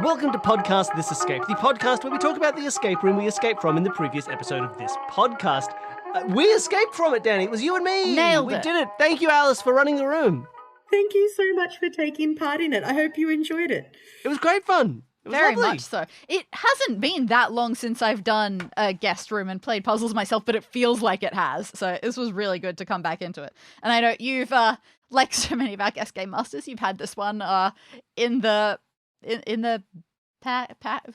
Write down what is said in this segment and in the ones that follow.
Welcome to Podcast This Escape, the podcast where we talk about the escape room we escaped from in the previous episode of this podcast. We escaped from it, Danny. It was you and me. Nailed it. We did it. Thank you, Alice, for running the room. Thank you so much for taking part in it. I hope you enjoyed it. It was great fun. It was Very lovely. much so. It hasn't been that long since I've done a guest room and played puzzles myself, but it feels like it has. So this was really good to come back into it. And I know you've, like so many of our guest game masters, you've had this one in the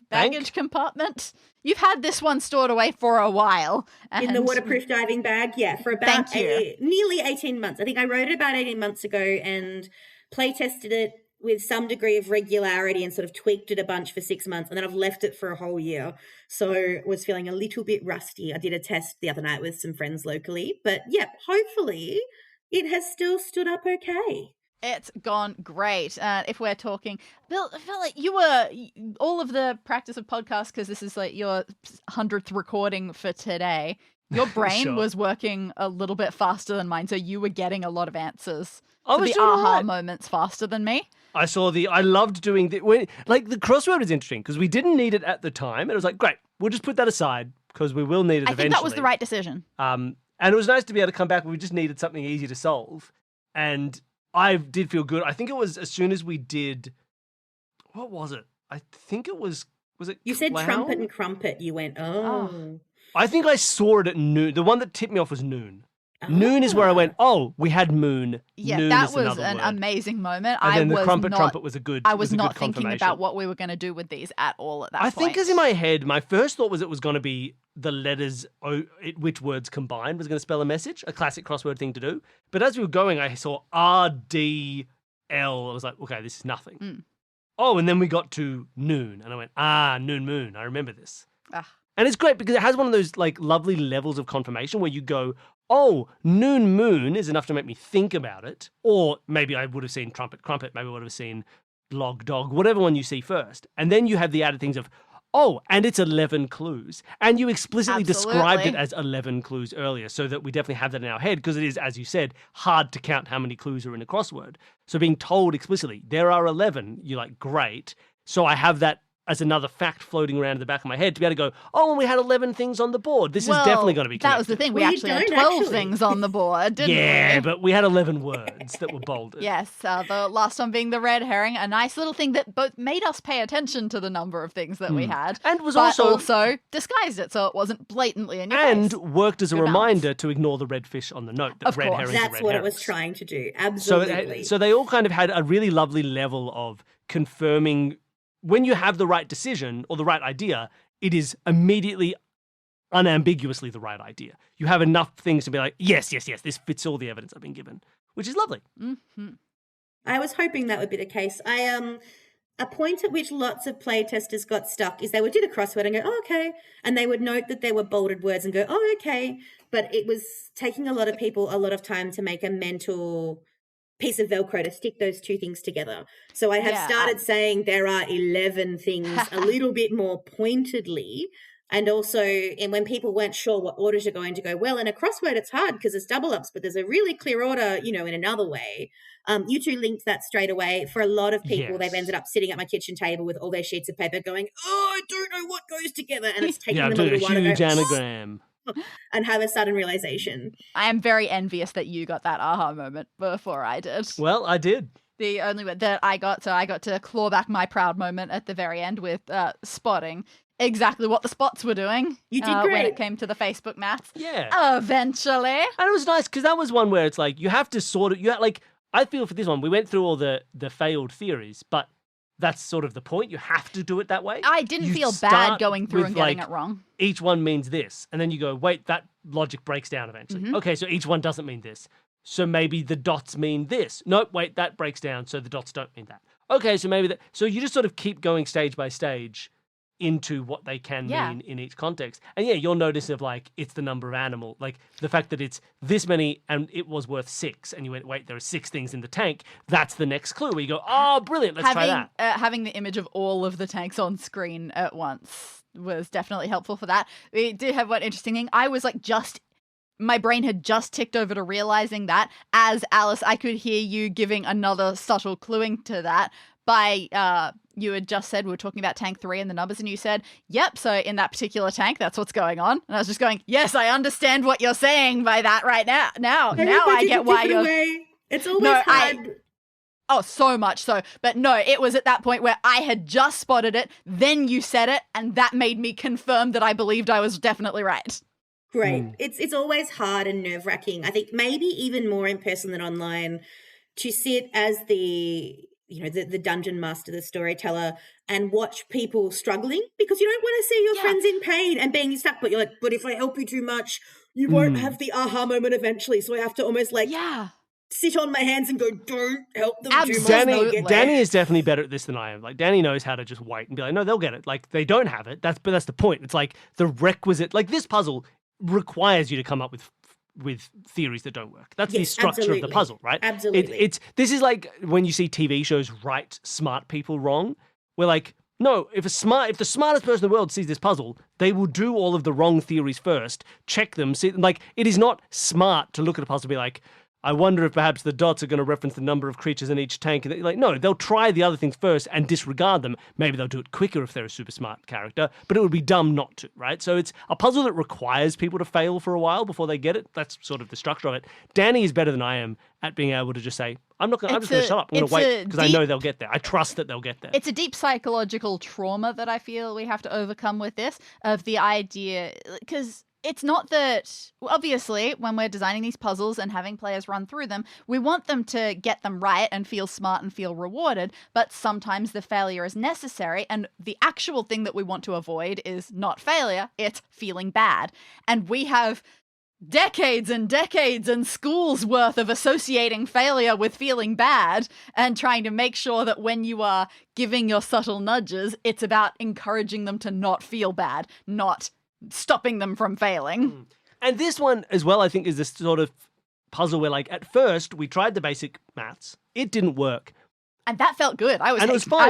baggage compartment. You've had this one stored away for a while. In the waterproof diving bag, yeah, for about nearly 18 months. I think I wrote it about 18 months ago and play tested it with some degree of regularity and sort of tweaked it a bunch for 6 months, and then I've left it for a whole year. So was feeling a little bit rusty. I did a test the other night with some friends locally, but yeah, hopefully it has still stood up okay. It's gone great. If we're talking, Bill, I felt like you were all of the practice of podcasts, because this is like your 100th recording for today. Your brain Sure. was working a little bit faster than mine, so you were getting a lot of answers. I to was the doing all aha right. moments faster than me. I loved doing the crossword was interesting because we didn't need it at the time. And it was like, great, we'll just put that aside because we will need it I eventually. think that was the right decision. And it was nice to be able to come back when we just needed something easy to solve. And I did feel good. I think it was as soon as we did, what was it? I think it was it You said Clown? trumpet and crumpet. You went, oh. I think I saw it at noon. The one that tipped me off was noon. Noon is where I went, oh, we had moon. Yeah, noon that is was another an word. amazing moment. And then the was trumpet was a good I was not thinking confirmation. about what we were going to do with these at all at that I point. think as in my head, my first thought was it was going to be the letters, which words combined was going to spell a message, a classic crossword thing to do. But as we were going, I saw RDL. I was like, okay, this is nothing. Mm. Oh, and then we got to noon, and I went, noon moon. I remember this. Ah. And it's great because it has one of those like lovely levels of confirmation where you go, oh, noon moon is enough to make me think about it. Or maybe I would have seen trumpet, crumpet, maybe I would have seen log, dog, whatever one you see first. And then you have the added things of, oh, and it's 11 clues. And you explicitly described it as 11 clues earlier so that we definitely have that in our head because it is, as you said, hard to count how many clues are in a crossword. So being told explicitly, there are 11, you're like, great. So I have that as another fact floating around in the back of my head to be able to go, oh, and we had 11 things on the board. This is definitely going to be connected. That was the thing. We Well, actually you had don't 12 actually. things on the board, didn't we? Yeah, but we had 11 words that were bolded. Yes, the last one being the red herring, a nice little thing that both made us pay attention to the number of things that we had, And was but also disguised it so it wasn't blatantly in your and face. worked as a Good balance. reminder to ignore the red fish on the note. That Of red course. herrings are That's red what it herrings. was trying to do. So, Absolutely. so they all kind of had a really lovely level of confirming when you have the right decision or the right idea, it is immediately, unambiguously the right idea. You have enough things to be like, yes, this fits all the evidence I've been given, which is lovely. Mm-hmm. I was hoping that would be the case. A point at which lots of play testers got stuck is they would do the crossword and go, oh, okay. And they would note that there were bolded words and go, oh, okay. But it was taking a lot of people a lot of time to make a mental piece of Velcro to stick those two things together. So I have started saying there are 11 things a little bit more pointedly. And also, and when people weren't sure what orders you're going to go, well, in a crossword, it's hard because it's double ups, but there's a really clear order, in another way. You two linked that straight away. For a lot of people, Yes. they've ended up sitting at my kitchen table with all their sheets of paper going, oh, I don't know what goes together. And it's taking Yeah, them doing a a little while huge to go, anagram. and have a sudden realization. I am very envious that you got that aha moment before I did. Well, I did. The only one that I got to claw back my proud moment at the very end with spotting exactly what the spots were doing. You did when great. it came to the Facebook maths. Yeah. Eventually. And it was nice because that was one where it's like you have to sort of I feel for this one we went through all the failed theories, but that's sort of the point. You have to do it that way. I didn't You feel start bad going through with, and getting like, it wrong. Each one means this, and then you go, wait, that logic breaks down eventually. Mhm. Okay, so each one doesn't mean this. So maybe the dots mean this. Nope, wait, that breaks down, so the dots don't mean that. Okay, so maybe that. So you just sort of keep going stage by stage into what they can mean in each context. And yeah, you'll notice of like, it's the number of animal, like the fact that it's this many and it was worth 6. And you went, wait, there are 6 things in the tank. That's the next clue where you go, oh, brilliant, let's try that. Having the image of all of the tanks on screen at once was definitely helpful for that. We did have one interesting thing. I was like my brain had just ticked over to realizing that. As Alice, I could hear you giving another subtle cluing to that by you had just said, we were talking about tank 3 and the numbers, and you said, yep, so in that particular tank, that's what's going on. And I was just going, yes, I understand what you're saying by that right now. Now I get why you're... It's always hard. Oh, so much so. But no, it was at that point where I had just spotted it, then you said it, and that made me confirm that I believed I was definitely right. Great. It's always hard and nerve-wracking. I think maybe even more in person than online, to sit as the dungeon master, the storyteller, and watch people struggling, because you don't want to see your friends in pain and being stuck, but you're like, but if I help you too much, you won't have the aha moment eventually, so I have to almost sit on my hands and go, don't help them too much. Danny is definitely better at this than I am. Like, Danny knows how to just wait and be like, no, they'll get it. Like, they don't have it. But that's the point. It's like the requisite, like this puzzle requires you to come up with theories that don't work. That's the structure of the puzzle, right? Absolutely. This is like when you see TV shows write smart people wrong. We're like, no, if the smartest person in the world sees this puzzle, they will do all of the wrong theories first, check them, see, like, it is not smart to look at a puzzle and be like, I wonder if perhaps the dots are going to reference the number of creatures in each tank. And like, no, they'll try the other things first and disregard them. Maybe they'll do it quicker if they're a super smart character, but it would be dumb not to, right? So it's a puzzle that requires people to fail for a while before they get it. That's sort of the structure of it. Danny is better than I am at being able to just say, I'm just going to shut up. I'm going to wait because I know they'll get there. I trust that they'll get there. It's a deep psychological trauma that I feel we have to overcome with this, of the idea, because it's not that, obviously, when we're designing these puzzles and having players run through them, we want them to get them right and feel smart and feel rewarded, but sometimes the failure is necessary, and the actual thing that we want to avoid is not failure, it's feeling bad. And we have decades and decades and schools worth of associating failure with feeling bad and trying to make sure that when you are giving your subtle nudges, it's about encouraging them to not feel bad, not stopping them from failing. And this one as well, I think, is this sort of puzzle where, like, at first we tried the basic maths. It didn't work. And that felt good. I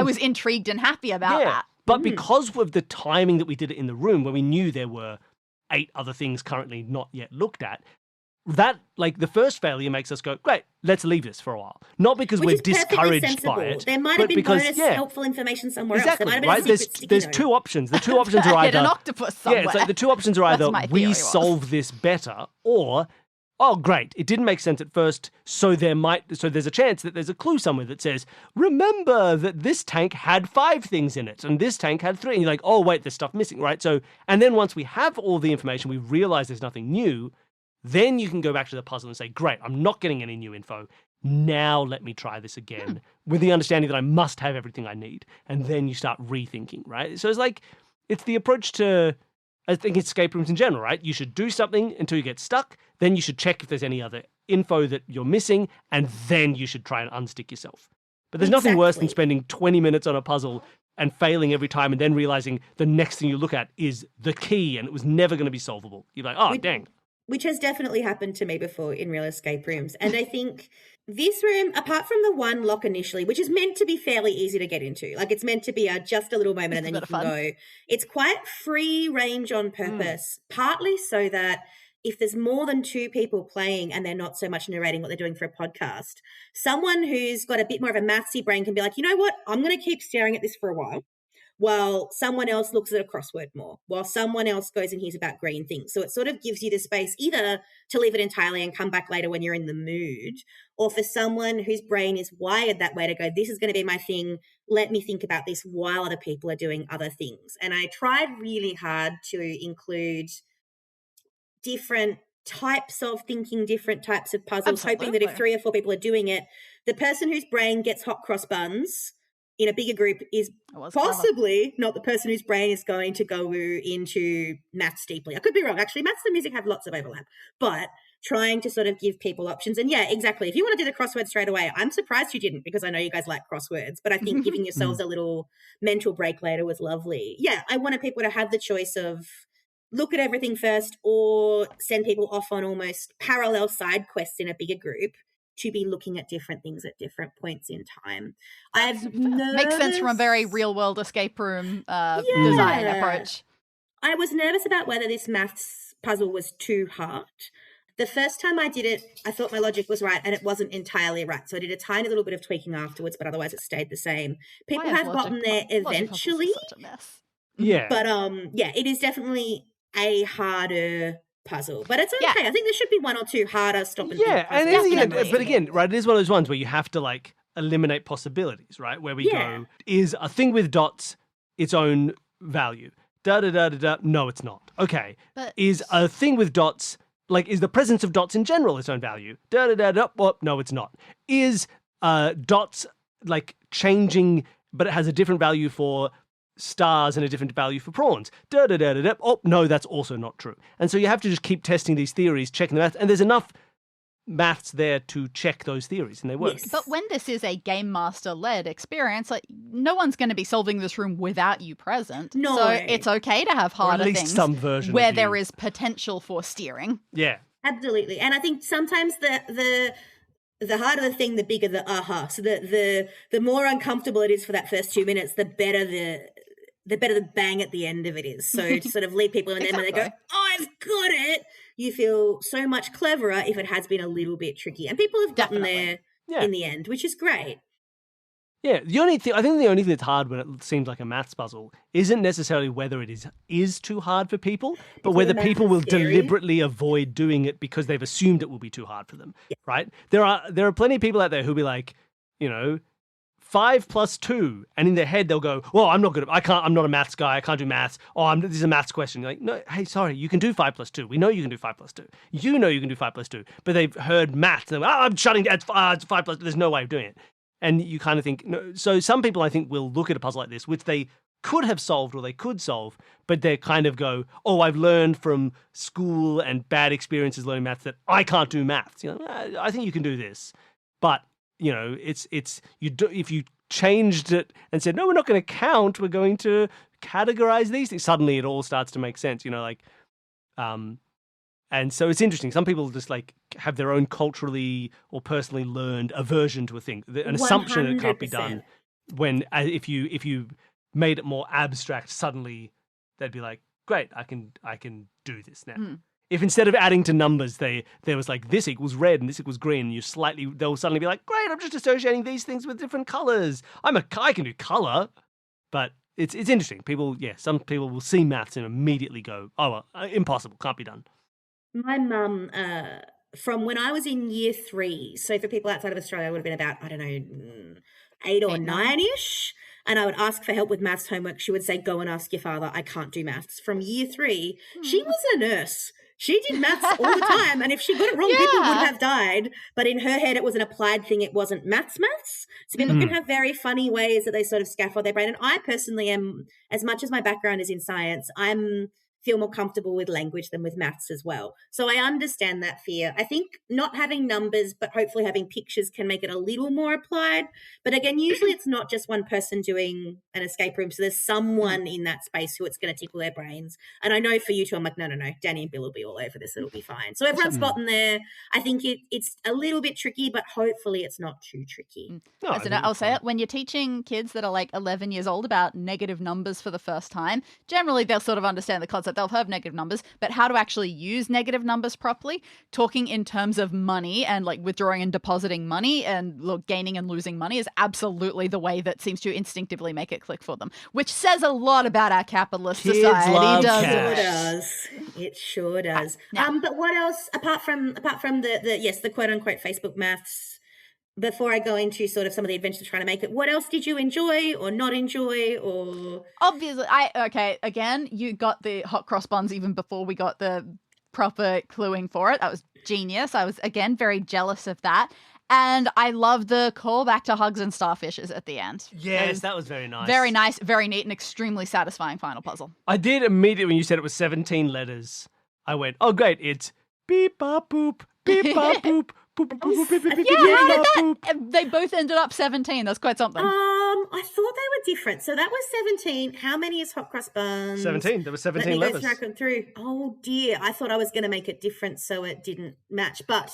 was intrigued and happy about that. But because of the timing that we did it in the room, where we knew there were 8 other things currently not yet looked at, that, like, the first failure makes us go, great, let's leave this for a while. Not because we're discouraged by it. There might have been bonus helpful information somewhere else. There Right? There's 2 options. The 2 options are either... an octopus somewhere. Yeah, it's like the 2 options are either we solve this better, or, oh, great, it didn't make sense at first, so there's a chance that there's a clue somewhere that says, remember that this tank had 5 things in it, and this tank had 3. And you're like, oh, wait, there's stuff missing, right? So, and then once we have all the information, we realize there's nothing new, then you can go back to the puzzle and say, great, I'm not getting any new info. Now let me try this again with the understanding that I must have everything I need. And then you start rethinking, right? So it's like, it's the approach to, I think, escape rooms in general, right? You should do something until you get stuck. Then you should check if there's any other info that you're missing. And then you should try and unstick yourself. But there's nothing worse than spending 20 minutes on a puzzle and failing every time and then realizing the next thing you look at is the key and it was never going to be solvable. You're like, oh, dang. Which has definitely happened to me before in real escape rooms. And I think this room, apart from the one lock initially, which is meant to be fairly easy to get into, like it's meant to be just a little moment and then you can go, it's quite free range on purpose, partly so that if there's more than 2 people playing and they're not so much narrating what they're doing for a podcast, someone who's got a bit more of a mathsy brain can be like, you know what, I'm going to keep staring at this for a while someone else looks at a crossword more, while someone else goes and hears about green things. So it sort of gives you the space either to leave it entirely and come back later when you're in the mood, or for someone whose brain is wired that way to go, this is going to be my thing, let me think about this while other people are doing other things. And I tried really hard to include different types of thinking, different types of puzzles, hoping that if 3 or 4 people are doing it, the person whose brain gets hot cross buns in a bigger group is possibly not the person whose brain is going to go into maths deeply. I could be wrong. Actually, maths and music have lots of overlap, but trying to sort of give people options. And yeah, exactly. If you want to do the crossword straight away, I'm surprised you didn't, because I know you guys like crosswords, but I think giving yourselves a little mental break later was lovely. Yeah, I wanted people to have the choice of look at everything first or send people off on almost parallel side quests in a bigger group to be looking at different things at different points in time. Makes sense from a very real-world escape room design approach. I was nervous about whether this maths puzzle was too hard. The first time I did it, I thought my logic was right, and it wasn't entirely right. So I did a tiny little bit of tweaking afterwards, but otherwise it stayed the same. People have gotten there eventually. Such a mess. Yeah. But yeah, it is definitely a harder puzzle. But it's okay. Yeah. I think there should be one or two harder stop and think Yeah, and puzzles. but again, right, it is one of those ones where you have to like eliminate possibilities, right? Where we go, is a thing with dots its own value? Da da da da da. No, it's not. Okay. But Is a thing with dots like, is the presence of dots in general its own value? Da da da da. Well, no, it's not. Is dots like changing, but it has a different value for stars and a different value for prawns? Da da da da da. Oh, no, that's also not true. And so you have to just keep testing these theories, checking the maths, and there's enough maths there to check those theories, and they work. Yes. But when this is a game master led experience, like no one's going to be solving this room without you present. No. So it's okay to have harder Or at least things some version where of there you. is potential for steering. Yeah. Absolutely. And I think sometimes the harder the thing, the bigger the aha. So the more uncomfortable it is for that first 2 minutes, the better the bang at the end of it is. So to sort of leave people in there when they go, oh, I've got it, you feel so much cleverer if it has been a little bit tricky. And people have gotten there in the end, which is great. Yeah, I think the only thing that's hard when it seems like a maths puzzle isn't necessarily whether it is too hard for people, but whether maths people is will scary. deliberately avoid doing it because they've assumed it will be too hard for them. Right? There are plenty of people out there who'll be like, 5 plus 2, and in their head they'll go, well, I'm not a maths guy, I can't do maths. Oh, this is a maths question. You're like, no, hey, sorry, you can do 5 plus 2. We know you can do 5 plus 2. You know you can do 5 plus 2. But they've heard maths, and they're like, I'm shutting down, it's 5 plus 2. There's no way of doing it. And you kind of think, no. So some people, I think, will look at a puzzle like this, which they could have solved or they could solve, but they kind of go, oh, I've learned from school and bad experiences learning maths that I can't do maths. I think you can do this. But, if you changed it and said, no, we're not going to count, we're going to categorize these things, suddenly it all starts to make sense, and so it's interesting. Some people just like have their own culturally or personally learned aversion to a thing, an assumption that it can't be done. When if you made it more abstract, suddenly they'd be like, great, I can do this now. If instead of adding to numbers, there was like this equals red and this equals green, they'll suddenly be like, great, I'm just associating these things with different colors. I can do color, but it's interesting. Some people will see maths and immediately go, oh, well, impossible, can't be done. My mum, from when I was in year 3, so for people outside of Australia, I would have been about, 8 or 9-ish, and I would ask for help with maths homework. She would say, go and ask your father, I can't do maths. From year 3, she was a nurse. She did maths all the time, and if she got it wrong, people would have died. But in her head, it was an applied thing. It wasn't maths. So people can have very funny ways that they sort of scaffold their brain. And I personally am, as much as my background is in science, feel more comfortable with language than with maths as well. So I understand that fear. I think not having numbers, but hopefully having pictures can make it a little more applied. But again, usually it's not just one person doing an escape room. So there's someone in that space who it's going to tickle their brains. And I know for you two, I'm like, no, Danny and Bill will be all over this. It'll be fine. So everyone's gotten there. I think it's a little bit tricky, but hopefully it's not too tricky. No, I'll say it. When you're teaching kids that are like 11 years old about negative numbers for the first time, generally they'll sort of understand the concept. They'll have negative numbers, but how to actually use negative numbers properly, talking in terms of money and like withdrawing and depositing money and gaining and losing money is absolutely the way that seems to instinctively make it click for them, which says a lot about our capitalist Kids society. love Does It sure does. Now- But what else apart from the quote unquote Facebook maths? Before I go into sort of some of the adventures of trying to make it, what else did you enjoy or not enjoy? Or Obviously, again, you got the hot cross buns even before we got the proper cluing for it. That was genius. I was, again, very jealous of that. And I love the callback to Hugs and Starfishes at the end. Yes, that was very nice. Very nice, very neat, and extremely satisfying final puzzle. I did immediately, when you said it was 17 letters, I went, oh, great, it's beep, bop, boop, beep, bop, boop. Boop, boop, boop, boop, boop, boop, Yeah, how did boop, that? They both ended up 17. That's quite something. I thought they were different. So that was 17. How many is hot cross buns? 17. There were 17 Let me letters. go through. Oh dear, I thought I was going to make it different so it didn't match, but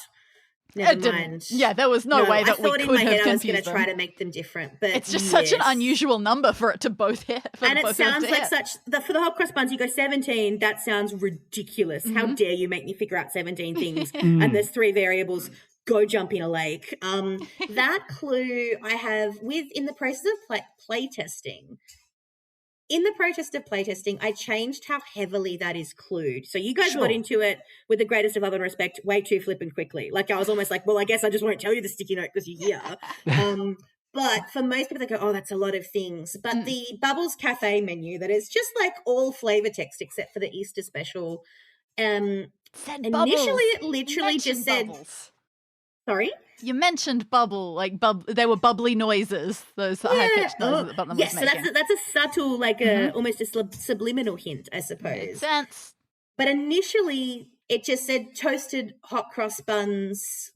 Never It didn't. mind. Yeah, there was no way that we I thought could in my have head I was going confused to try them. to make them different, but It's just such an yes. unusual number for it to both hit. And it sounds like for the hot cross buns, you go 17. That sounds ridiculous. How dare you make me figure out 17 things? And there's 3 variables. Go jump in a lake. That clue I have in the process of play testing. In the process of playtesting, I changed how heavily that is clued. So you guys got into it with the greatest of love and respect way too flippant quickly. Like I was almost like, well, I guess I just won't tell you the sticky note because you're here. But for most people, they go, oh, that's a lot of things. But the Bubbles Cafe menu that is just like all flavor text except for the Easter special. Initially, it literally just said... Bubbles. Sorry? You mentioned bubble, like they were bubbly noises, those high-pitched noises that Button was making. So that's a subtle, like almost a subliminal hint, I suppose. Makes sense. But initially, it just said toasted hot cross buns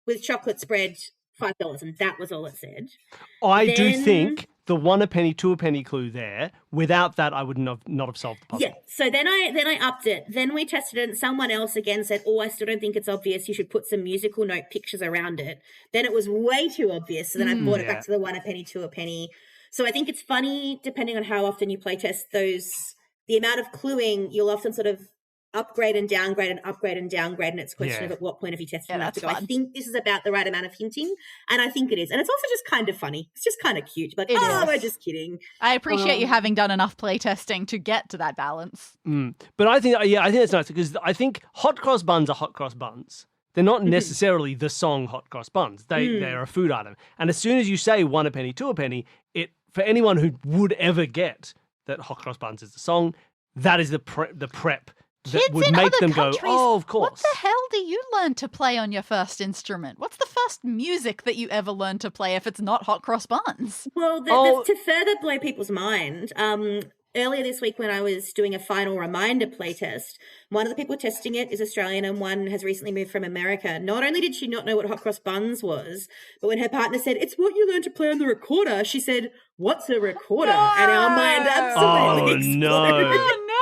with chocolate spread, $5, and that was all it said. I do think the 1 a penny, 2 a penny clue there. Without that, I would not have solved the puzzle. Yeah. So then I upped it. Then we tested it, and someone else again said, "Oh, I still don't think it's obvious. You should put some musical note pictures around it." Then it was way too obvious. So then I brought it back to the 1 a penny, 2 a penny. So I think it's funny, depending on how often you play test those. The amount of cluing, you'll often sort of upgrade and downgrade and upgrade and downgrade, and it's a question of at what point have you tested enough to go, I think this is about the right amount of hinting, and I think it is. And it's also just kind of funny. It's just kind of cute. Like, we're just kidding. I appreciate you having done enough playtesting to get to that balance. But I think it's nice because I think hot cross buns are hot cross buns. They're not necessarily the song hot cross buns. They're a food item. And as soon as you say 1 a penny, 2 a penny, for anyone who would ever get that hot cross buns is the song, that is the prep that Kids would in make other them countries, go, oh, of course. What the hell do you learn to play on your first instrument? What's the first music that you ever learn to play if it's not hot cross buns? Well, to further blow people's mind, earlier this week when I was doing a final reminder playtest, one of the people testing it is Australian and one has recently moved from America. Not only did she not know what hot cross buns was, but when her partner said, it's what you learn to play on the recorder, she said, what's a recorder? No! And our mind absolutely exploded. Oh, no!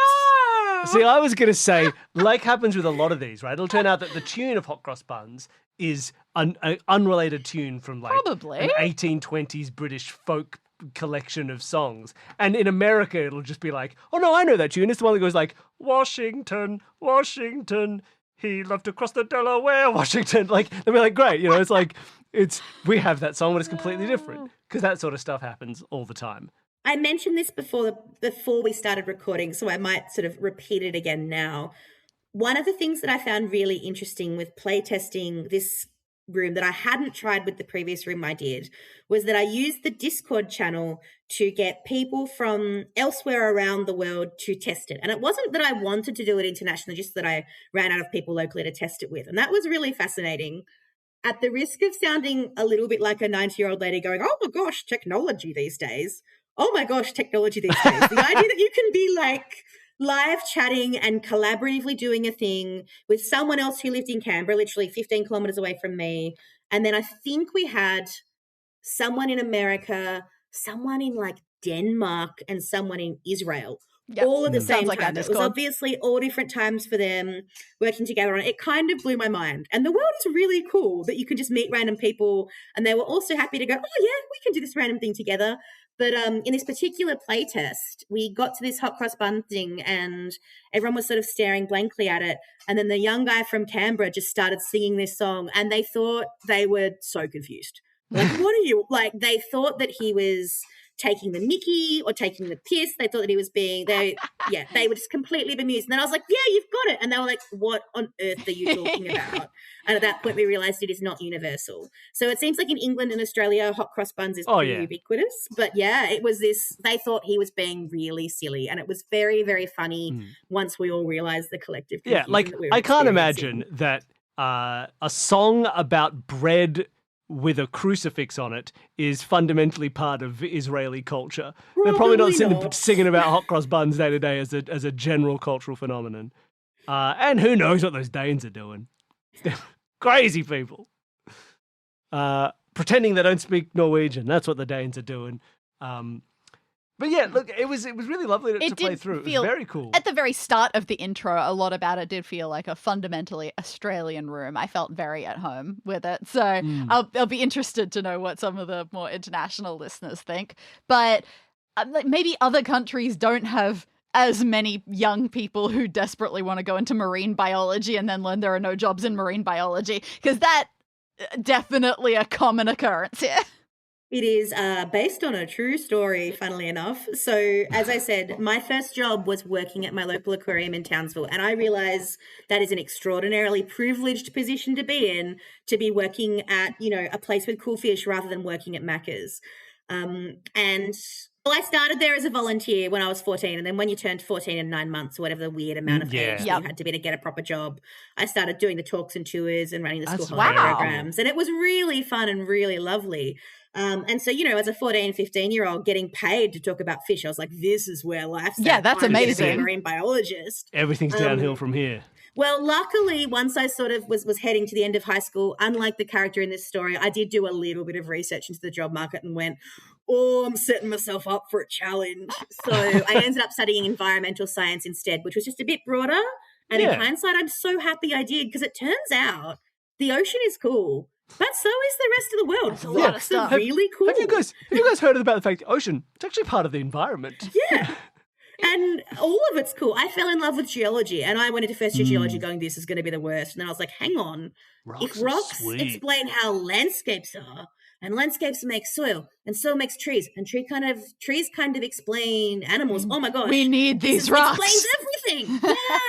See, I was going to say, like happens with a lot of these, right? It'll turn out that the tune of Hot Cross Buns is an unrelated tune from like Probably. an 1820s British folk collection of songs. And in America, it'll just be like, oh no, I know that tune. It's the one that goes like, Washington, Washington, he loved to cross the Delaware, Washington. Like, they'll be like, great, it's like, we have that song, but it's completely different because that sort of stuff happens all the time. I mentioned this before we started recording, so I might sort of repeat it again now. One of the things that I found really interesting with playtesting this room that I hadn't tried with the previous room I did was that I used the Discord channel to get people from elsewhere around the world to test it. And it wasn't that I wanted to do it internationally, just that I ran out of people locally to test it with. And that was really fascinating. At the risk of sounding a little bit like a 90-year-old lady going, oh my gosh, technology these days. Oh my gosh, technology these days. The idea that you can be like live chatting and collaboratively doing a thing with someone else who lived in Canberra, literally 15 kilometers away from me. And then I think we had someone in America, someone in like Denmark, and someone in Israel. Yep. All at the same time. It was obviously all different times for them working together on it. It kind of blew my mind. And the world is really cool that you can just meet random people, and they were also happy to go, oh yeah, we can do this random thing together. But in this particular playtest, we got to this hot cross bun thing and everyone was sort of staring blankly at it. And then the young guy from Canberra just started singing this song and they thought they were so confused. Like, what are you, like, they thought that he was taking the mickey or taking the piss. They thought that he was they were just completely bemused. And then I was like, yeah, you've got it. And they were like, what on earth are you talking about? And at that point we realized it is not universal. So it seems like in England and Australia, hot cross buns is pretty ubiquitous. But yeah, it was they thought he was being really silly. And it was very, very funny once we all realized the collective confusion. Yeah, like I can't imagine that a song about bread with a crucifix on it is fundamentally part of Israeli culture. They're probably not singing about hot cross buns day to day as a general cultural phenomenon. And who knows what those Danes are doing. Crazy people. Pretending they don't speak Norwegian. That's what the Danes are doing. But yeah, look, it was really lovely to play did through. It was feel- very cool. At the very start of the intro, a lot about it did feel like a fundamentally Australian room. I felt very at home with it. So I'll be interested to know what some of the more international listeners think. But maybe other countries don't have as many young people who desperately want to go into marine biology and then learn there are no jobs in marine biology, because that definitely a common occurrence here. It is based on a true story, funnily enough. So, as I said, my first job was working at my local aquarium in Townsville, and I realise that is an extraordinarily privileged position to be working at, a place with cool fish rather than working at Macca's. And I started there as a volunteer when I was 14, and then when you turned 14 and 9 months, or whatever the weird amount of age that you had to be to get a proper job, I started doing the talks and tours and running the school holiday programs, and it was really fun and really lovely. And so, as a 14, 15-year-old getting paid to talk about fish, I was like, this is where life's at. Yeah, that's I'm amazing. gonna be a marine biologist. Everything's downhill from here. Well, luckily, once I sort of was heading to the end of high school, unlike the character in this story, I did do a little bit of research into the job market and went, I'm setting myself up for a challenge. So I ended up studying environmental science instead, which was just a bit broader. And in hindsight, I'm so happy I did, because it turns out the ocean is cool, but so is the rest of the world. That's a lot of stuff. Really cool. Have you guys heard about the fact the ocean, it's actually part of the environment? Yeah. And all of it's cool. I fell in love with geology, and I went into first year geology going, this is going to be the worst. And then I was like, hang on. If rocks explain how landscapes are, and landscapes make soil, and soil makes trees, and trees kind of explain animals. Oh my gosh. We need these rocks. Explains everything.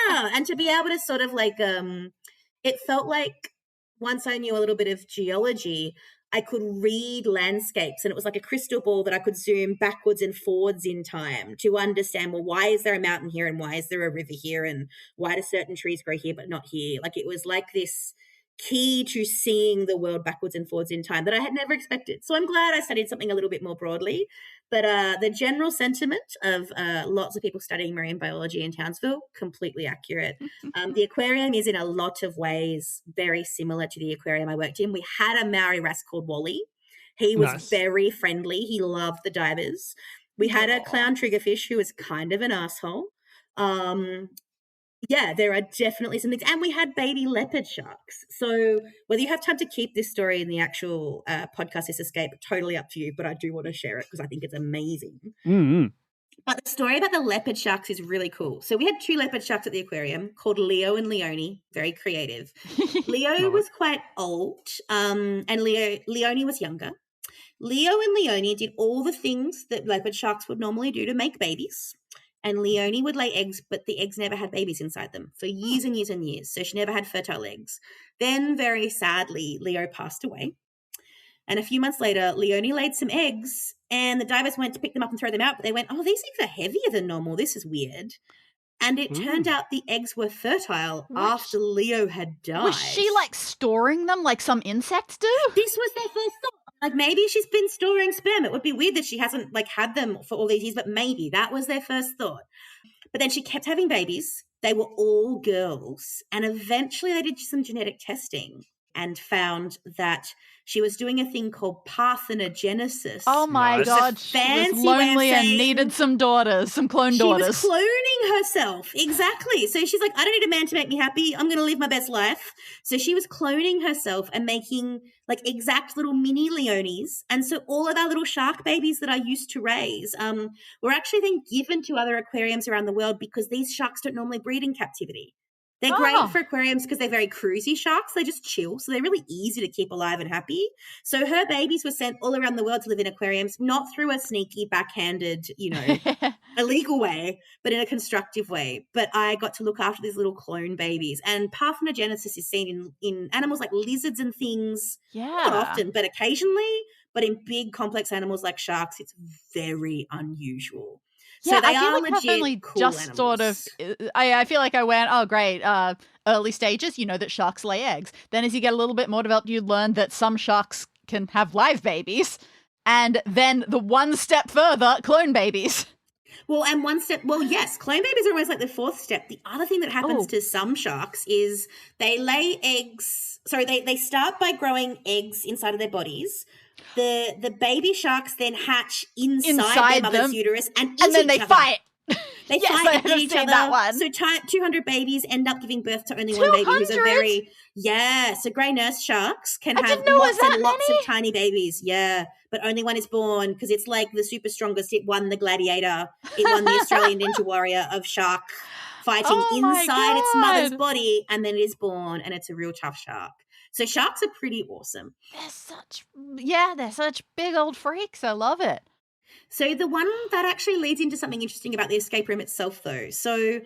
Yeah. And to be able to sort of it felt like once I knew a little bit of geology, I could read landscapes, and it was like a crystal ball that I could zoom backwards and forwards in time to understand, well, why is there a mountain here, and why is there a river here, and why do certain trees grow here but not here? Like, it was like this key to seeing the world backwards and forwards in time that I had never expected. So I'm glad I studied something a little bit more broadly. But the general sentiment of lots of people studying marine biology in Townsville, completely accurate. The aquarium is in a lot of ways very similar to the aquarium I worked in. We had a Maori wrasse called Wally. He was very friendly. He loved the divers. We had a clown triggerfish who was kind of an asshole. Yeah, there are definitely some things. And we had baby leopard sharks. So whether you have time to keep this story in the actual podcast, this escape, totally up to you. But I do want to share it because I think it's amazing. Mm-hmm. But the story about the leopard sharks is really cool. So we had 2 leopard sharks at the aquarium called Leo and Leone. Very creative. Leo was quite old and Leone was younger. Leo and Leone did all the things that leopard sharks would normally do to make babies. And Leone would lay eggs, but the eggs never had babies inside them for years and years and years. So she never had fertile eggs. Then, very sadly, Leo passed away. And a few months later, Leone laid some eggs, and the divers went to pick them up and throw them out. But they went, oh, these eggs are heavier than normal. This is weird. And it turned out the eggs were fertile after Leo had died. Was she storing them like some insects do? This was their first thought. Like, maybe she's been storing sperm. It would be weird that she hasn't had them for all these years, but maybe that was their first thought. But then she kept having babies. They were all girls. And eventually they did some genetic testing and found that she was doing a thing called parthenogenesis. Oh my God, she was lonely and needed some daughters, some clone daughters. She was cloning herself, exactly. So she's like, I don't need a man to make me happy. I'm going to live my best life. So she was cloning herself and making exact little mini Leones. And so all of our little shark babies that I used to raise were actually then given to other aquariums around the world because these sharks don't normally breed in captivity. They're great for aquariums because they're very cruisy sharks. They just chill. So they're really easy to keep alive and happy. So her babies were sent all around the world to live in aquariums, not through a sneaky, backhanded, illegal way, but in a constructive way. But I got to look after these little clone babies. And parthenogenesis is seen in animals like lizards and things. Yeah. Not often, but occasionally. But in big, complex animals like sharks, it's very unusual. So yeah, they I feel are like legit I've only cool just animals. sort of. I feel like I went, oh great, early stages. You know that sharks lay eggs. Then as you get a little bit more developed, you learn that some sharks can have live babies, and then the one step further, clone babies. Well, and one step, yes, clone babies are almost like the 4th step. The other thing that happens to some sharks is they lay eggs. Sorry, they start by growing eggs inside of their bodies. The baby sharks then hatch inside Inside their mother's them. uterus and eat And then each they other. fight. They Yes, fight I and have eat each seen other. that one. So 200 babies end up giving birth to only one baby who's a 200? very, so grey nurse sharks can I have didn't know it was lots and that lots many. of tiny babies. Yeah, but only one is born because it's like the super strongest. It won the gladiator. It won the Australian Ninja Warrior of shark fighting Oh my inside its mother's God. body, and then it is born, and it's a real tough shark. So sharks are pretty awesome. They're such big old freaks. I love it. So the one that actually leads into something interesting about the escape room itself, though. So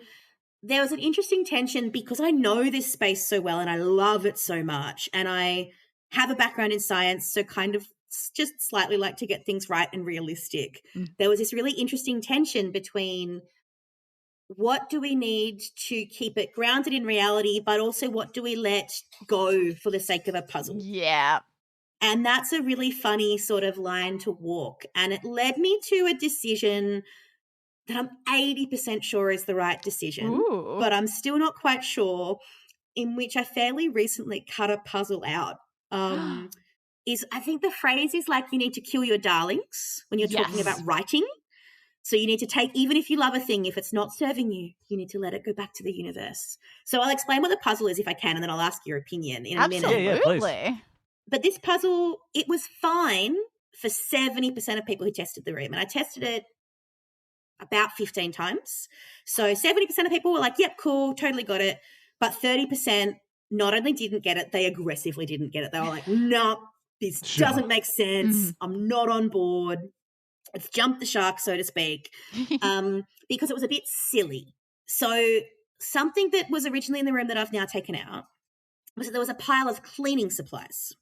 there was an interesting tension because I know this space so well and I love it so much, and I have a background in science, so kind of just slightly like to get things right and realistic. There was this really interesting tension between what do we need to keep it grounded in reality, but also what do we let go for the sake of a puzzle? Yeah. And that's a really funny sort of line to walk. And it led me to a decision that I'm 80% sure is the right decision, Ooh. but I'm still not quite sure, in which I fairly recently cut a puzzle out. I think the phrase is like you need to kill your darlings when you're talking Yes. about writing. So you need to take, even if you love a thing, if it's not serving you, you need to let it go back to the universe. So I'll explain what the puzzle is if I can, and then I'll ask your opinion in a minute. Absolutely. But this puzzle, it was fine for 70% of people who tested the room. And I tested it about 15 times. So 70% of people were like, yep, cool, totally got it. But 30% not only didn't get it, they aggressively didn't get it. They were like, no, this doesn't make sense. I'm not on board. It's jumped the shark, so to speak, because it was a bit silly. So something that was originally in the room that I've now taken out was that there was a pile of cleaning supplies.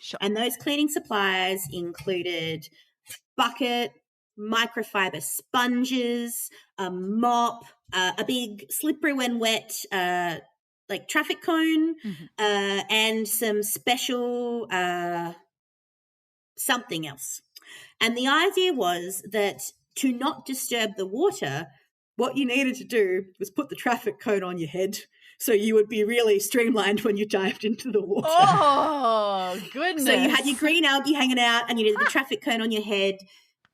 Sure. And those cleaning supplies included bucket, microfiber sponges, a mop, a big slippery when wet like traffic cone, and some special something else. And the idea was that to not disturb the water, what you needed to do was put the traffic cone on your head so you would be really streamlined when you dived into the water. Oh, goodness. So you had your green algae hanging out and you needed the traffic cone on your head.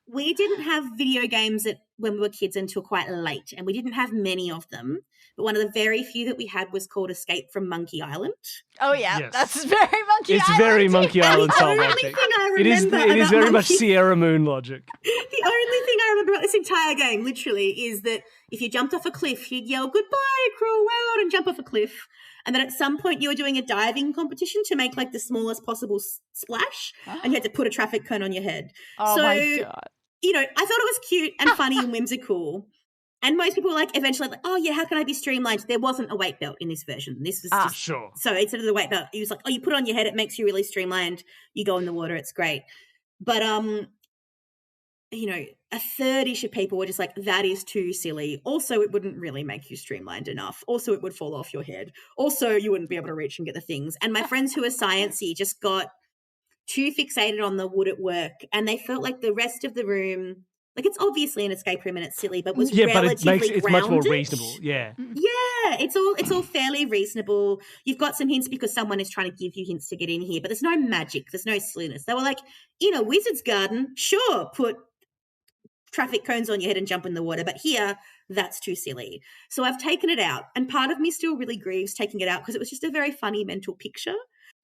We didn't have video games when we were kids until quite late, and we didn't have many of them. But one of the very few that we had was called Escape from Monkey Island. Oh, yeah. Yes. That's very Monkey Island. It's very Monkey Island style The only logic. thing I It is remember very about much Monkey- Sierra Moon logic. The only thing I remember about this entire game, literally, is that if you jumped off a cliff, you'd yell, "Goodbye, cruel world," and jump off a cliff. And then at some point you were doing a diving competition to make like the smallest possible splash, and you had to put a traffic cone on your head. Oh, So, my God. you know, I thought it was cute and funny and whimsical. And most people were like, eventually, like, oh, yeah, how can I be streamlined? There wasn't a weight belt in this version. This was just Sure. so instead of the weight belt, it was like, oh, you put it on your head, it makes you really streamlined. You go in the water, it's great. But you know, a third-ish of people were just like, that is too silly. Also, it wouldn't really make you streamlined enough. Also, it would fall off your head. Also, you wouldn't be able to reach and get the things. And my friends who are sciencey just got too fixated on the would it work, and they felt like the rest of the room, like it's obviously an escape room and it's silly, but was Yeah, but relatively it's much more grounded. reasonable. Yeah. Yeah, it's all fairly reasonable. You've got some hints because someone is trying to give you hints to get in here, but there's no magic, there's no silliness. They were like, in a wizard's garden, sure, put traffic cones on your head and jump in the water, but here, that's too silly. So I've taken it out, and part of me still really grieves taking it out because it was just a very funny mental picture.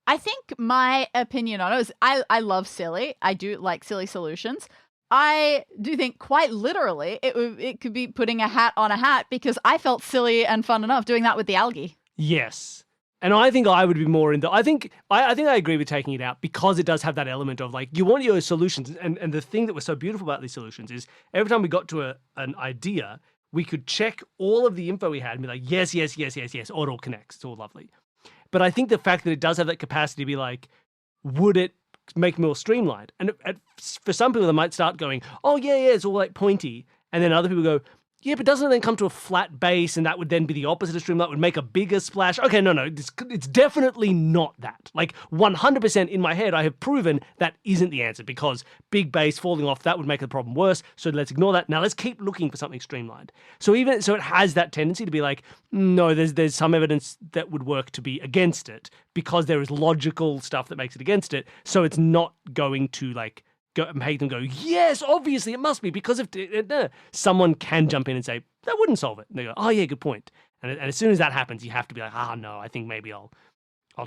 I think my opinion on it is I love silly. I do like silly solutions. I do think quite literally it could be putting a hat on a hat, because I felt silly and fun enough doing that with the algae. Yes. And I think I would be more in the. I think I agree with taking it out because it does have that element of like you want your solutions, and the thing that was so beautiful about these solutions is every time we got to an idea, we could check all of the info we had and be like, yes, yes, yes, yes, yes, it all connects, it's all lovely. But I think the fact that it does have that capacity to be like, would it make more streamlined? And for some people, they might start going, oh, yeah, it's all like pointy. And then other people go, Yeah, but doesn't it then come to a flat base, and that would then be the opposite of stream? That would make a bigger splash. Okay, no, it's definitely not that. Like 100% in my head, I have proven that isn't the answer, because big base falling off, that would make the problem worse. So let's ignore that. Now let's keep looking for something streamlined. So it has that tendency to be like, no, there's some evidence that would work to be against it, because there is logical stuff that makes it against it. So it's not going to like make them go, yes, obviously it must be, because if someone can jump in and say that wouldn't solve it, and they go, oh yeah, good point. And as soon as that happens, you have to be like, no, I think maybe I'll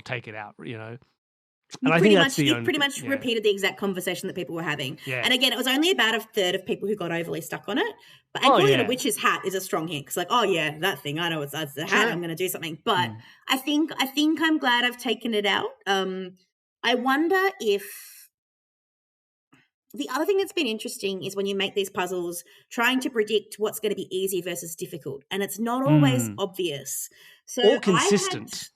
take it out, you know. And I think that's you pretty much repeated the exact conversation that people were having. Yeah. And again, it was only about a third of people who got overly stuck on it. But calling it a witch's hat is a strong hint, because like, oh yeah, that thing, I know it's a hat. I'm going to do something. But I think I'm glad I've taken it out. I wonder if the other thing that's been interesting is when you make these puzzles, trying to predict what's going to be easy versus difficult, and it's not always obvious. So or consistent.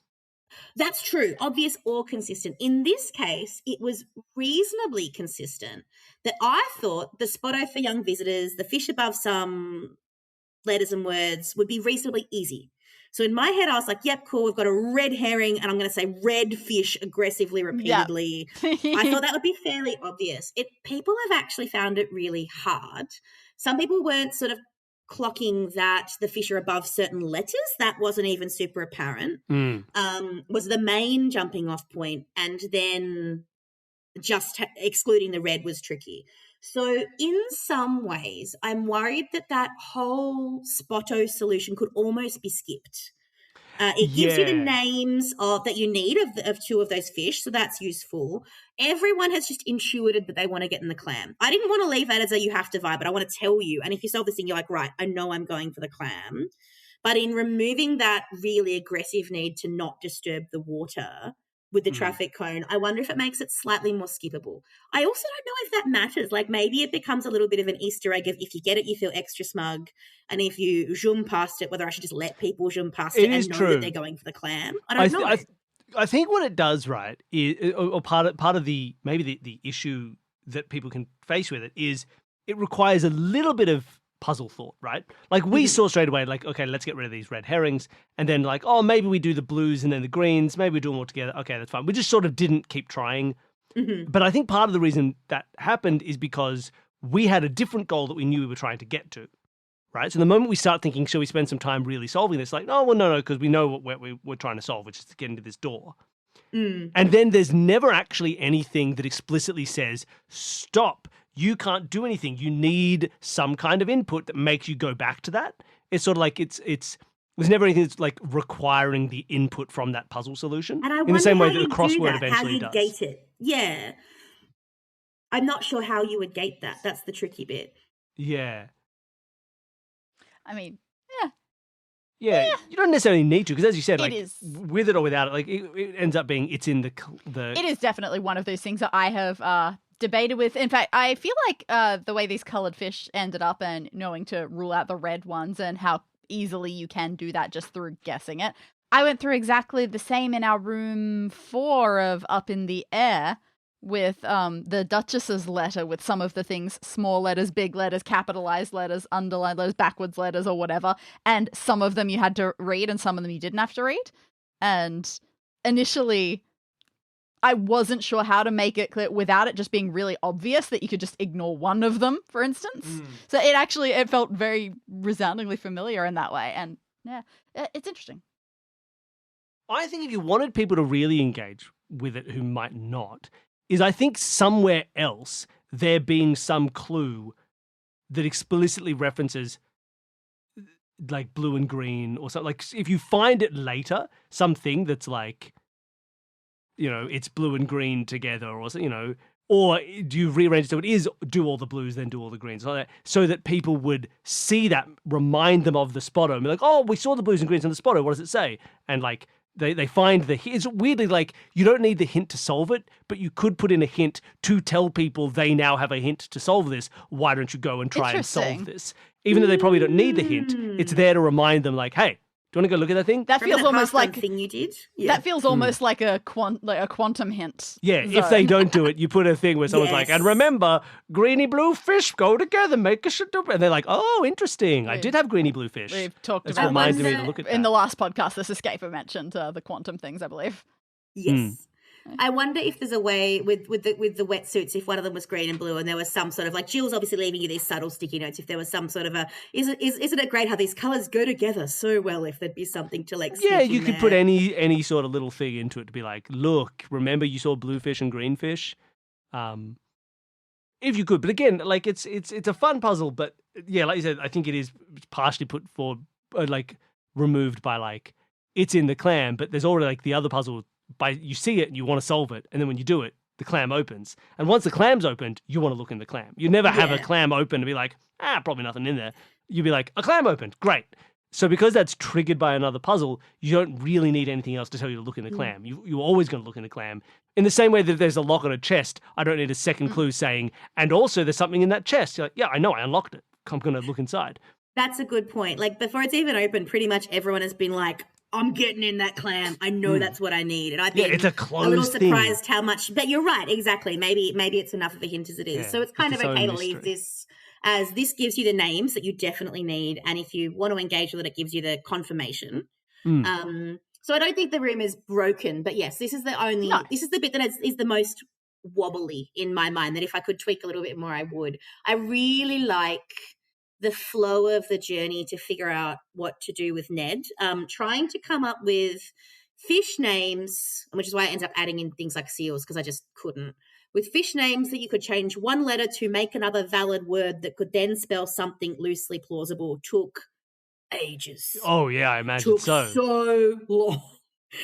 That's true. Obvious or consistent. In this case, it was reasonably consistent. That I thought the Spotto for young visitors, the fish above some letters and words would be reasonably easy. So in my head, I was like, yep, cool, we've got a red herring, and I'm going to say red fish aggressively, repeatedly. Yep. I thought that would be fairly obvious. People have actually found it really hard. Some people weren't sort of clocking that the fish are above certain letters. That wasn't even super apparent. Was the main jumping off point, and then just excluding the red was tricky. So in some ways, I'm worried that whole Spotto solution could almost be skipped. It gives you the names that you need of two of those fish, so that's useful. Everyone has just intuited that they want to get in the clam. I didn't want to leave that as a you have to vibe, but I want to tell you. And if you solve this thing, you're like, right, I know I'm going for the clam. But in removing that really aggressive need to not disturb the water with the traffic cone, I wonder if it makes it slightly more skippable. I also don't know if that matters. Like maybe it becomes a little bit of an Easter egg of if you get it, you feel extra smug. And if you zoom past it, whether I should just let people zoom past it and know that they're going for the clam. I don't know. I think what it does, right, is, or part of the maybe the issue that people can face with it is it requires a little bit of puzzle thought, right? Like we saw straight away, like, okay, let's get rid of these red herrings. And then like, oh, maybe we do the blues and then the greens. Maybe we do them all together. Okay, that's fine. We just sort of didn't keep trying. But I think part of the reason that happened is because we had a different goal that we knew we were trying to get to, right? So the moment we start thinking, shall we spend some time really solving this? Like, oh, well, no, because we know what we're trying to solve, which is to get into this door. And then there's never actually anything that explicitly says, stop. You can't do anything. You need some kind of input that makes you go back to that. It's sort of like there's never anything that's like requiring the input from that puzzle solution. And in the same way that a crossword eventually does. How you gate it. Yeah. I'm not sure how you would gate that. That's the tricky bit. Yeah. I mean, Yeah, you don't necessarily need to, because as you said, like with it or without it, like it ends up being it's in the. It is definitely one of those things that I have debated with. In fact, I feel like the way these colored fish ended up and knowing to rule out the red ones and how easily you can do that just through guessing it. I went through exactly the same in our room 4 of Up in the Air with the Duchess's letter, with some of the things, small letters, big letters, capitalized letters, underlined letters, backwards letters, or whatever. And some of them you had to read and some of them you didn't have to read. And initially, I wasn't sure how to make it clear without it just being really obvious that you could just ignore one of them, for instance. So it felt very resoundingly familiar in that way. And yeah, it's interesting. I think if you wanted people to really engage with it who might not, is I think somewhere else there being some clue that explicitly references like blue and green or something. Like if you find it later, something that's like, you know, it's blue and green together, or, you know, or do you rearrange it so it is do all the blues, then do all the greens, like that, so that people would see that, remind them of the Spotto, and be like, oh, we saw the blues and greens on the Spotto, what does it say? And like, they find it's weirdly like you don't need the hint to solve it, but you could put in a hint to tell people they now have a hint to solve this. Why don't you go and try and solve this? Even though they probably don't need the hint, it's there to remind them like, hey, Do you want to go look at that thing? That Remember feels that almost half-done like thing you did. that feels almost like a quantum hint. Yeah, if zone. they don't do it, you put a thing where someone's like, Yes. and remember, greeny blue fish go together, make a shit. And they're like, oh, interesting. I did have greeny blue fish. We've talked That's about reminded this me to look at in that. the last podcast. This escaper mentioned the quantum things, I believe. Yes. I wonder if there's a way with the wetsuits, if one of them was green and blue and there was some sort of like Jill's obviously leaving you these subtle sticky notes, if there was some sort of isn't it great how these colours go together so well, if there'd be something to like Yeah, stick you in could there. put any sort of little thing into it to be like, look, remember you saw blue fish and green fish? If you could. But again, like it's a fun puzzle, but yeah, like you said, I think it is partially put for like removed by like it's in the clam, but there's already like the other puzzle by you see it and you want to solve it, and then when you do it, the clam opens. And once the clam's opened, you want to look in the clam. You never have a Yeah. clam open and be like, probably nothing in there. You'd be like, a clam opened, great. So because that's triggered by another puzzle, you don't really need anything else to tell you to look in the clam. You're always going to look in the clam. In the same way that there's a lock on a chest, I don't need a second clue saying, and also there's something in that chest. You're like, yeah, I know, I unlocked it. I'm going to look inside. That's a good point. Like before it's even open, pretty much everyone has been like, I'm getting in that clam. I know that's what I need. And I've been it's a little closed thing. surprised how much, but you're right, exactly. Maybe it's enough of a hint as it is. Yeah, so it's kind it's of its okay own to leave mystery. this as this gives you the names that you definitely need. And if you want to engage with it, it gives you the confirmation. So I don't think the room is broken, but yes, this is this is the bit that is the most wobbly in my mind, that if I could tweak a little bit more, I would. I really like the flow of the journey to figure out what to do with Ned. Trying to come up with fish names, which is why I ended up adding in things like seals, because I just couldn't. With fish names that you could change one letter to make another valid word that could then spell something loosely plausible took ages. Oh, yeah, I imagine Took so long.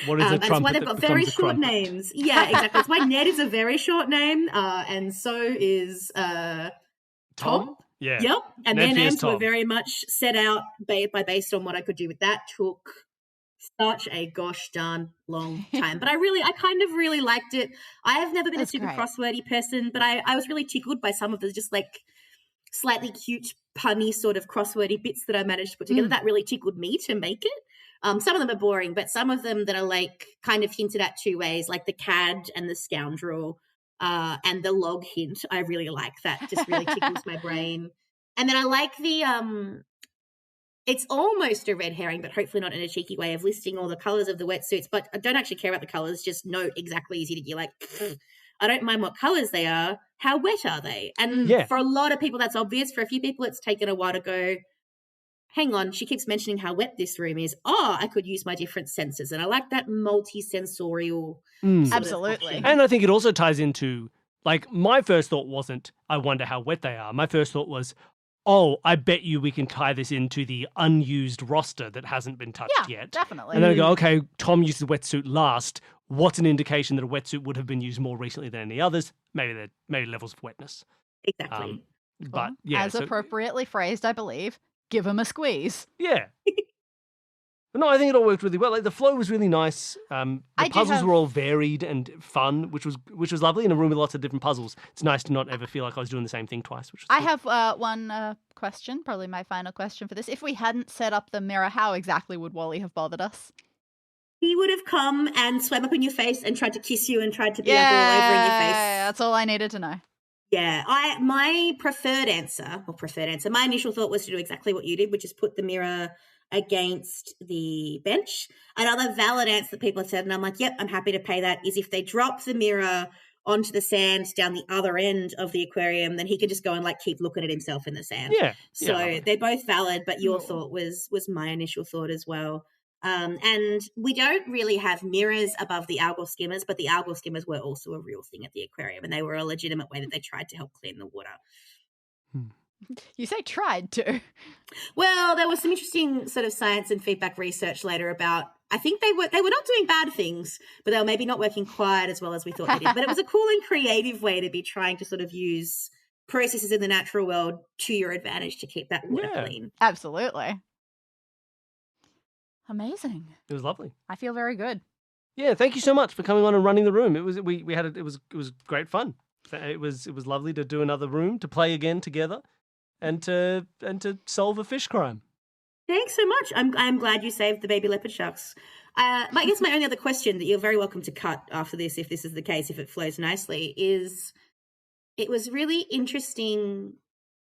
What is a And it's trumpet why they've that got very becomes a short crumpet? names. Yeah, exactly. It's why Ned is a very short name, and so is Tom. Yeah. Yep. And Ned their Fears names were Tom. very much set out based on what I could do with that. Took such a gosh darn long time. But I kind of really liked it. I have never been That's a super great. crosswordy person, but I was really tickled by some of the just like slightly cute, punny sort of crosswordy bits that I managed to put together. That really tickled me to make it. Some of them are boring, but some of them that are like kind of hinted at two ways, like the cad and the scoundrel, and the log hint. I really like that. Just really tickles my brain. And then I like the it's almost a red herring, but hopefully not in a cheeky way, of listing all the colours of the wetsuits. But I don't actually care about the colours, just note exactly easy to you're like, I don't mind what colours they are. How wet are they? And Yeah. for a lot of people, that's obvious. For a few people, it's taken a while to go, hang on, she keeps mentioning how wet this room is. Oh, I could use my different senses. And I like that multi-sensorial sort of Absolutely. option. And I think it also ties into, like, my first thought wasn't, I wonder how wet they are. My first thought was, oh, I bet you we can tie this into the unused roster that hasn't been touched Yeah, yet. definitely. And then I go, okay, Tom used the wetsuit last. What's an indication that a wetsuit would have been used more recently than any others? Maybe levels of wetness. Exactly. But yeah, As so, appropriately phrased, I believe, give him a squeeze. yeah. But no, I think it all worked really well. Like the flow was really nice. The I do puzzles have- were all varied and fun, which was lovely. In a room with lots of different puzzles, it's nice to not ever feel like I was doing the same thing twice. Which was I good. have one question, probably my final question for this. If we hadn't set up the mirror, how exactly would Wally have bothered us? He would have come and swam up in your face and tried to kiss you and tried to be up all over in your face. That's all I needed to know. Yeah, my my initial thought was to do exactly what you did, which is put the mirror against the bench. Another valid answer that people have said, and I'm like, yep, I'm happy to pay that, is if they drop the mirror onto the sand down the other end of the aquarium, then he can just go and like keep looking at himself in the sand. Yeah. So lovely. they're both valid, but your Cool. thought was my initial thought as well. And we don't really have mirrors above the algal skimmers, but the algal skimmers were also a real thing at the aquarium, and they were a legitimate way that they tried to help clean the water. You say tried to. Well, there was some interesting sort of science and feedback research later about, I think they were not doing bad things, but they were maybe not working quite as well as we thought they did. But it was a cool and creative way to be trying to sort of use processes in the natural world to your advantage to keep that water Yeah. clean. Absolutely. Amazing. It was lovely. I feel very good. Yeah, thank you so much for coming on and running the room. It was it was great fun. It was lovely to do another room, to play again together, and to solve a fish crime. Thanks so much. I'm glad you saved the baby leopard sharks. I guess my only other question that you're very welcome to cut after this, if this is the case, if it flows nicely, is it was really interesting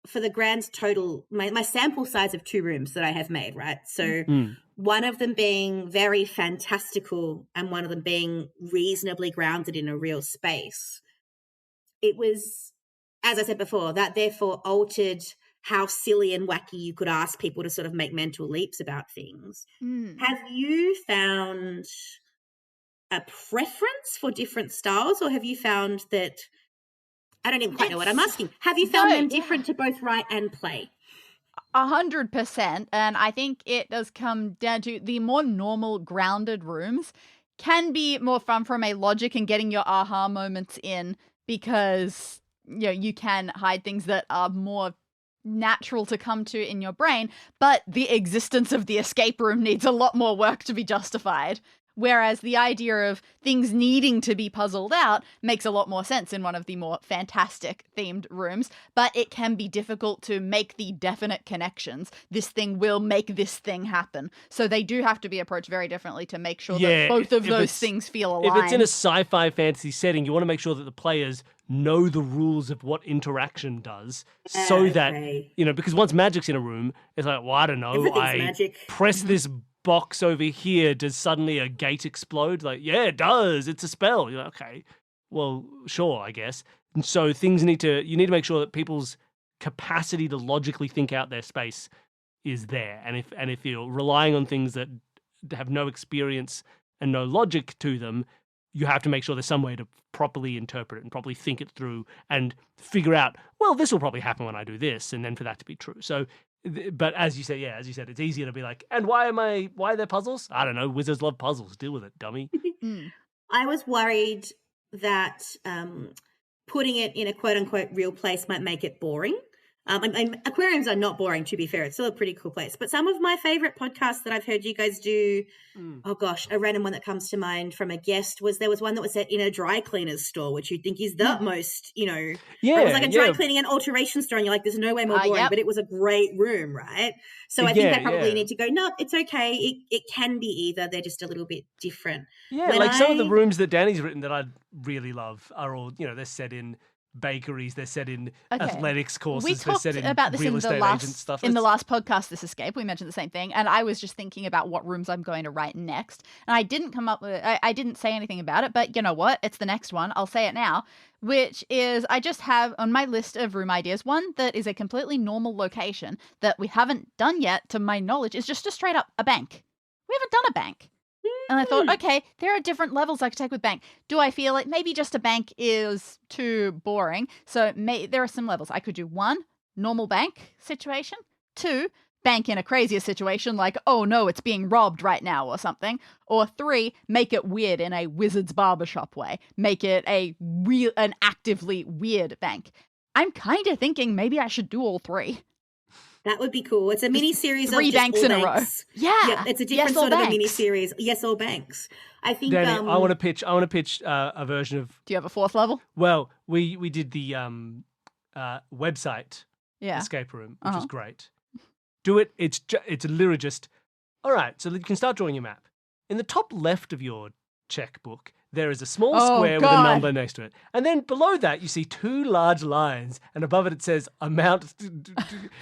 for the grand total, my sample size of 2 rooms that I have made, right? So one of them being very fantastical and one of them being reasonably grounded in a real space. It was, as I said before, that therefore altered how silly and wacky you could ask people to sort of make mental leaps about things. Have you found a preference for different styles, or have you found that, I don't even quite know what I'm asking, have you found them different to both write and play? 100%, and I think it does come down to the more normal, grounded rooms can be more fun from a logic and getting your aha moments in, because you can hide things that are more natural to come to in your brain, but the existence of the escape room needs a lot more work to be justified. Whereas the idea of things needing to be puzzled out makes a lot more sense in one of the more fantastic themed rooms, but it can be difficult to make the definite connections. This thing will make this thing happen. So they do have to be approached very differently to make sure that both of those things feel aligned. If it's in a sci-fi fantasy setting, you want to make sure that the players know the rules of what interaction does, so that, because once magic's in a room, it's like, well, I don't know, press this box over here, does suddenly a gate explode? Like, yeah, it does. It's a spell. You're like, okay, well, sure, I guess. And so you need to make sure that people's capacity to logically think out their space is there. And if you're relying on things that have no experience and no logic to them, you have to make sure there's some way to properly interpret it and properly think it through and figure out, well, this will probably happen when I do this, and then for that to be true. So, but as you said, it's easier to be like, and why are there puzzles? I don't know. Wizards love puzzles. Deal with it, dummy. I was worried that putting it in a quote-unquote real place might make it boring. Aquariums are not boring, to be fair. It's still a pretty cool place. But some of my favorite podcasts that I've heard you guys do, oh gosh, a random one that comes to mind from a guest was, there was one that was set in a dry cleaner's store, which you'd think is the most, it was like a dry cleaning and alteration store, and you're like, there's no way more boring, but it was a great room, right? So I think I probably need to go, no, it's okay. It can be either. They're just a little bit different. Yeah, some of the rooms that Danny's written that I really love are all, they're set in bakeries, they're set in athletics courses, they're set in about this real estate agent stuff. In the last podcast, This Escape, we mentioned the same thing, and I was just thinking about what rooms I'm going to write next, and I didn't come up with, I didn't say anything about it, but you know what? It's the next one. I'll say it now, which is, I just have on my list of room ideas, one that is a completely normal location that we haven't done yet, to my knowledge, is just a straight up a bank. We haven't done a bank. And I thought, okay, there are different levels I could take with bank. Do I feel like maybe just a bank is too boring? So there are some levels. I could do 1, normal bank situation. 2, bank in a crazier situation like, oh no, it's being robbed right now or something. Or 3, make it weird in a wizard's barbershop way. Make it an actively weird bank. I'm kind of thinking maybe I should do all 3. That would be cool. It's a mini series of 3 banks in a row. Yeah, it's a different sort of a mini series. Yes, all banks. I think. Danny, I want to pitch a version of. Do you have a 4th level? Well, we did the website escape room, which is great. Do it. It's literally just, all right. So you can start drawing your map. In the top left of your checkbook, there is a small square with a number next to it. And then below that, you see 2 large lines, and above it says amount,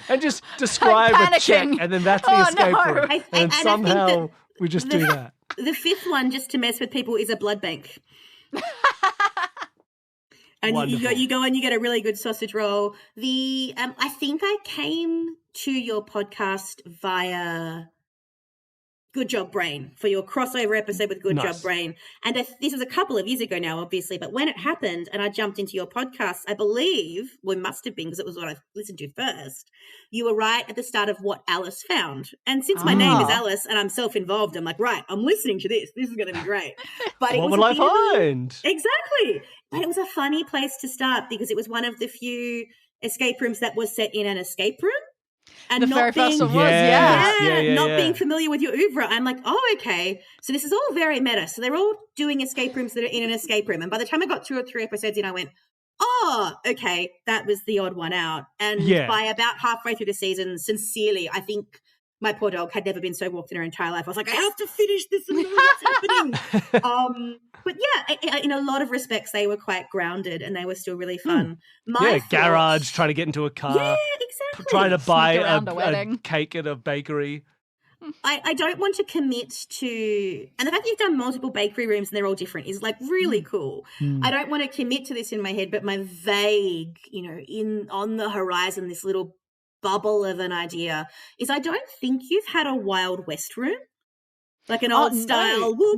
and just describe a check, and then that's the escape room. And somehow we just do that. The 5th one, just to mess with people, is a blood bank. And you go and you get a really good sausage roll. I think I came to your podcast via Good Job Brain, for your crossover episode with Good Job Brain. And this was a couple of years ago now, obviously, but when it happened and I jumped into your podcast, I believe, well, it must have been because it was what I listened to first, you were right at the start of what Alice found. And since my name is Alice and I'm self-involved, I'm like, right, I'm listening to this. This is going to be great. But what will I find? Exactly. But it was a funny place to start because it was one of the few escape rooms that was set in an escape room. And the very first one was, not being familiar with your oeuvre, I'm like, oh, okay. So this is all very meta. So they're all doing escape rooms that are in an escape room. And by the time I got 2 or 3 episodes in, I went, oh, okay, that was the odd one out. And by about halfway through the season, sincerely, I think my poor dog had never been so walked in her entire life. I was like, I have to finish this and know what's happening. But yeah, in a lot of respects, they were quite grounded and they were still really fun. Garage, trying to get into a car. Yeah, exactly. Trying to buy around a a wedding. cake at a bakery. I don't want to commit to, and the fact that you've done multiple bakery rooms and they're all different is like really cool. I don't want to commit to this in my head, but my vague, on the horizon, this little bubble of an idea is I don't think you've had a Wild West room. Like an old style. No.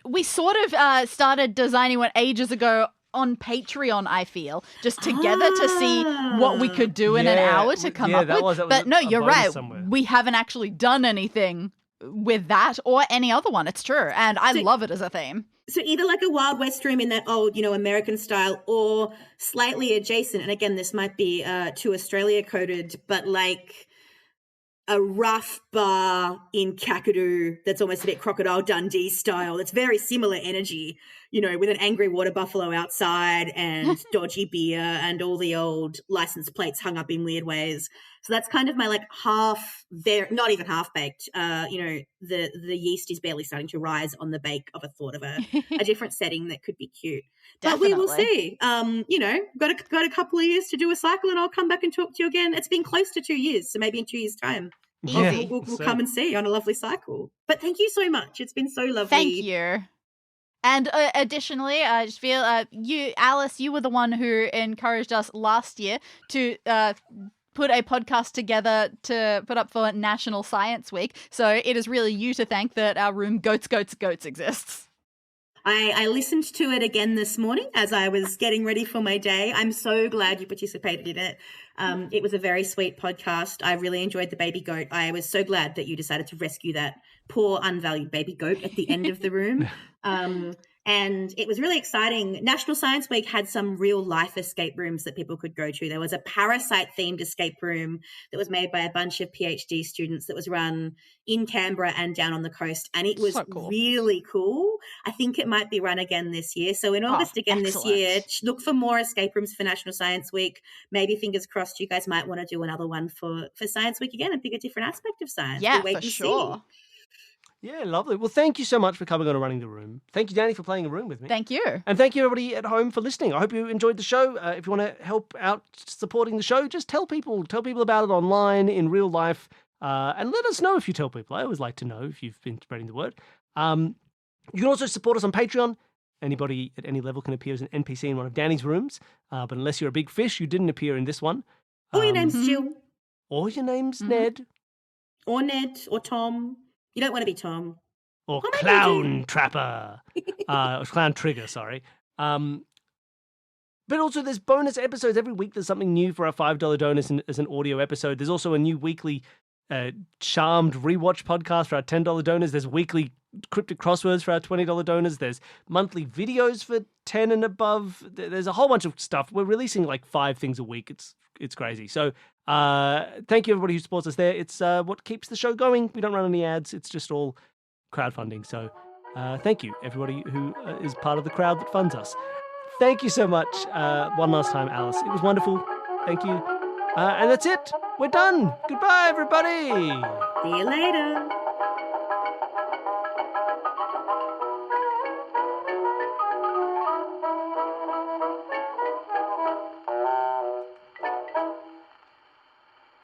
We sort of started designing one ages ago on Patreon, I feel, just together to see what we could do in an hour to come up with. But no, you're right. Somewhere. We haven't actually done anything with that or any other one. It's true. And I love it as a theme. So either like a Wild West room in that old, American style or slightly adjacent. And again, this might be too Australia coded, but like a rough bar in Kakadu that's almost a bit Crocodile Dundee style. That's very similar energy, with an angry water buffalo outside and dodgy beer and all the old license plates hung up in weird ways. So that's kind of my like not even half baked. The yeast is barely starting to rise on the bake of a thought of a different setting that could be cute. Definitely. But we will see. Got a couple of years to do a cycle and I'll come back and talk to you again. It's been close to 2 years, so maybe in 2 years' time. Yeah, we'll come and see on a lovely cycle. But thank you so much. It's been so lovely. Thank you. And additionally, I just feel Alice, you were the one who encouraged us last year to put a podcast together to put up for National Science Week. So it is really you to thank that our room Goats exists. I listened to it again this morning as I was getting ready for my day. I'm so glad you participated in it. It was a very sweet podcast. I really enjoyed the baby goat. I was so glad that you decided to rescue that poor, unvalued baby goat at the end of the room. And it was really exciting. National Science Week had some real life escape rooms that people could go to. There was a parasite-themed escape room that was made by a bunch of PhD students that was run in Canberra and down on the coast. And it was So cool. really cool. I think it might be run again this year. So in August this year, look for more escape rooms for National Science Week. Maybe, fingers crossed, you guys might want to do another one for Science Week again and pick a different aspect of science. Yeah, We'll wait for and sure. see. Yeah, lovely. Well, thank you so much for coming on and running the room. Thank you, Danny, for playing a room with me. Thank you. And thank you, everybody at home, for listening. I hope you enjoyed the show. If you want to help out supporting the show, just tell people about it online, in real life, and let us know if you tell people. I always like to know if you've been spreading the word. You can also support us on Patreon. Anybody at any level can appear as an NPC in one of Danny's rooms, but unless you're a big fish, you didn't appear in this one. Or your name's Jill. Or your name's Ned. Or Ned. Or Tom. You don't want to be Tom. Or Clown Trapper. Clown Trigger, sorry. But also there's bonus episodes. Every week there's something new for our $5 donors as an audio episode. There's also a new weekly Charmed rewatch podcast for our $10 donors. There's weekly cryptic crosswords for our $20 donors. There's monthly videos for 10 and above. There's a whole bunch of stuff. We're releasing like 5 things a week. It's crazy. So thank you everybody who supports us there. It's what keeps the show going. We don't run any ads. It's just all crowdfunding. So thank you everybody who is part of the crowd that funds us. Thank you so much one last time, Alice. It was wonderful. Thank you. And that's it. We're done. Goodbye, everybody. See you later.